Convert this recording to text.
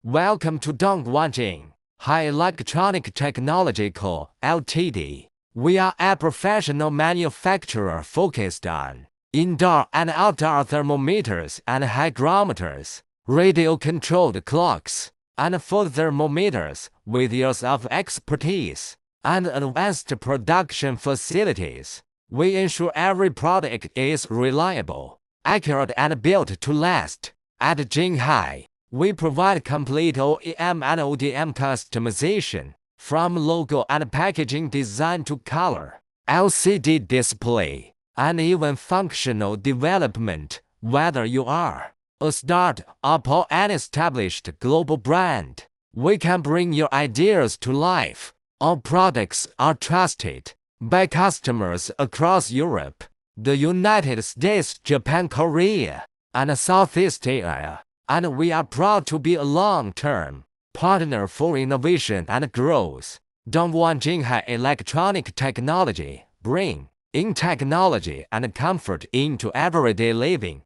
Welcome to Dongguan Jinghe Electronic Technology Co., Ltd. We are a professional manufacturer focused on indoor and outdoor thermometers and hygrometers, radio-controlled clocks, and food thermometers with years of expertise and advanced production facilities. We ensure every product is reliable, accurate, and built to last. At Jinghe, we provide complete OEM and ODM customization, from logo and packaging design to color, LCD display, and even functional development. Whether you are a startup or an established global brand, we can bring your ideas to life. Our products are trusted by customers across Europe, the United States, Japan, Korea, and Southeast Asia. And we are proud to be a long-term partner for innovation and growth. Dongguan Jinghe Electronic Technology bring in technology and comfort into everyday living.